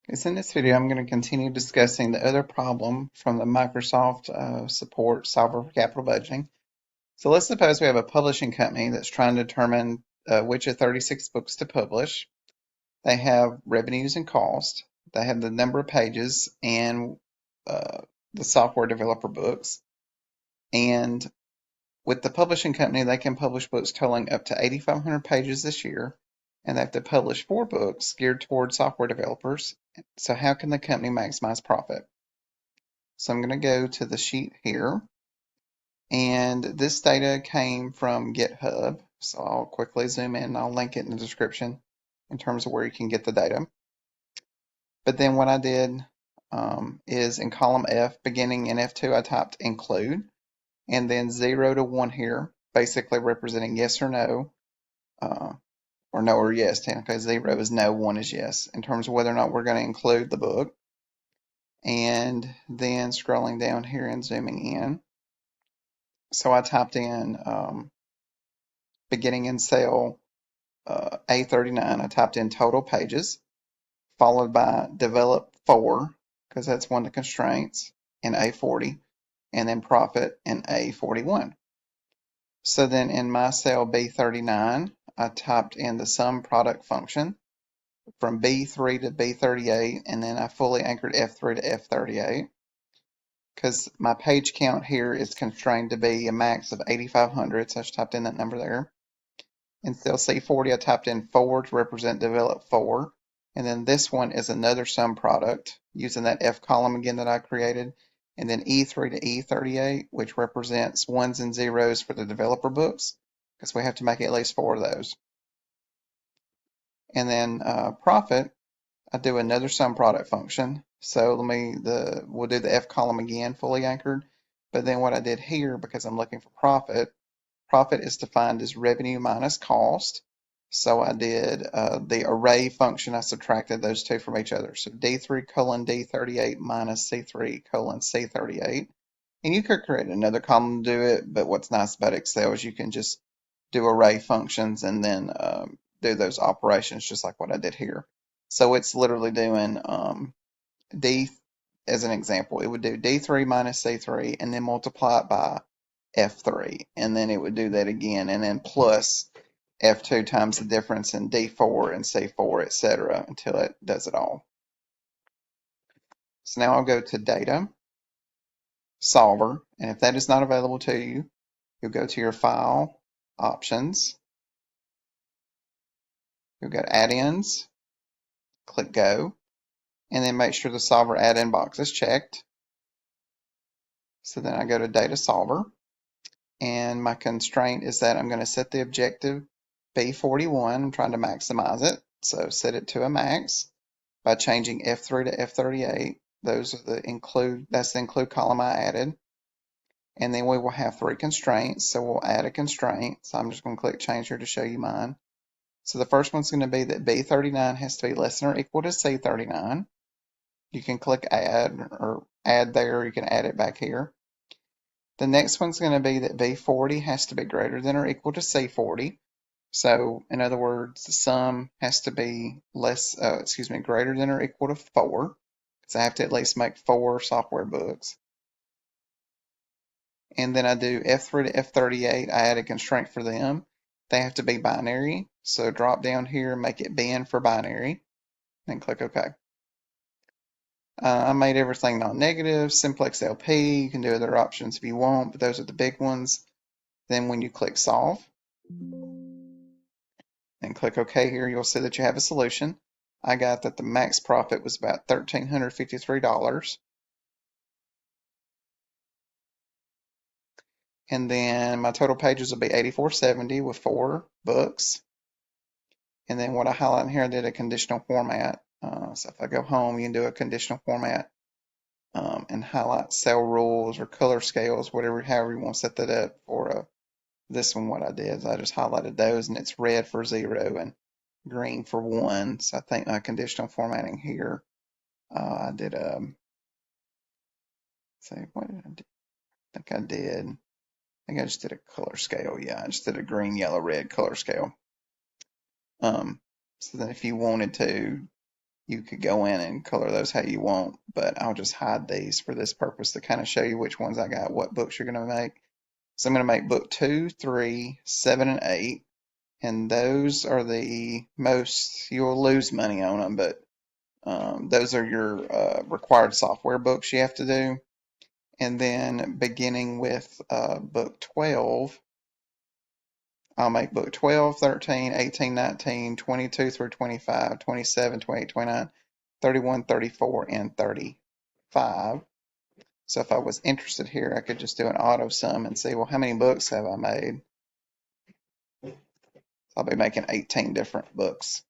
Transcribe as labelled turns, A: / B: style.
A: Okay, so in this video, I'm going to continue discussing the other problem from the Microsoft support solver for capital budgeting. So let's suppose we have a publishing company that's trying to determine which of 36 books to publish. They have revenues and cost. They have the number of pages and the software developer books. And with the publishing company, they can publish books totaling up to 8,500 pages this year, and they have to publish 4 books geared towards software developers. So how can the company maximize profit? So I'm going to go to the sheet here, and this data came from GitHub. So I'll quickly zoom in and I'll link it in the description in terms of where you can get the data. But then what I did is in column F, beginning in F2, I typed include, and then 0 to 1 here, basically representing yes or no, or no or yes. Technically, 0 is no, 1 is yes, in terms of whether or not we're going to include the book. And then scrolling down here and zooming in. So I typed in beginning in cell A39, I typed in total pages, followed by develop 4, because that's one of the constraints, in A40, and then profit in A41. So then in my cell B39, I typed in the sum product function from B3 to B38, and then I fully anchored F3 to F38, because my page count here is constrained to be a max of 8,500, so I just typed in that number there. In cell C40, I typed in 4 to represent develop 4. And then this one is another sum product using that F column again that I created. And then E3 to E38, which represents ones and zeros for the developer books, because we have to make at least 4 of those. And then profit, I do another sum product function. So we'll do the F column again, fully anchored. But then what I did here, because I'm looking for profit is defined as revenue minus cost. So I did the array function. I subtracted those two from each other. So D3 colon D38 minus C3 colon C38. And you could create another column to do it, but what's nice about Excel is you can just do array functions and then do those operations just like what I did here. So it's literally doing D, as an example, it would do D3 minus C3 and then multiply it by F3, and then it would do that again, and then plus F2 times the difference in D4 and C4, etc., until it does it all. So now I'll go to Data, Solver, and if that is not available to you, you'll go to your File, Options, you'll go to Add-ins, click Go, and then make sure the Solver add-in box is checked. So then I go to Data Solver, and my constraint is that I'm going to set the objective B41. I'm trying to maximize it, so set it to a max by changing F3 to F38. Those are that's the include column I added. And then we will have 3 constraints, so we'll add a constraint. So I'm just going to click change here to show you mine. So the first one's going to be that B39 has to be less than or equal to C39. You can click add or add there, or you can add it back here. The next one's going to be that B40 has to be greater than or equal to C40. So in other words, the sum has to be greater than or equal to 4, because I have to at least make 4 software books. And then I do F3 to F38. I add a constraint for them. They have to be binary. So drop down here, make it bin for binary, then click OK. I made everything non-negative, simplex LP. You can do other options if you want, but those are the big ones. Then when you click solve and click OK here, you'll see that you have a solution. I got that the max profit was about $1,353. And then my total pages will be 8470 with 4 books. And then what I highlight in here, I did a conditional format. So if I go home, you can do a conditional format and highlight cell rules or color scales, however you want to set that up for this one. What I did is I just highlighted those, and it's red for 0 and green for 1. So I think my conditional formatting here, I did what did I do? I think I just did a color scale. Yeah, I just did a green, yellow, red color scale. So then if you wanted to you could go in and color those how you want, but I'll just hide these for this purpose to kind of show you which ones I got, what books you're going to make. So I'm going to make book 2, 3, 7, and 8, and those are the most, you'll lose money on them, but those are your required software books you have to do. And then beginning with book 12, I'll make book 12, 13, 18, 19, 22 through 25, 27, 28, 29, 31, 34, and 35. So if I was interested here, I could just do an auto sum and see, well, how many books have I made? I'll be making 18 different books.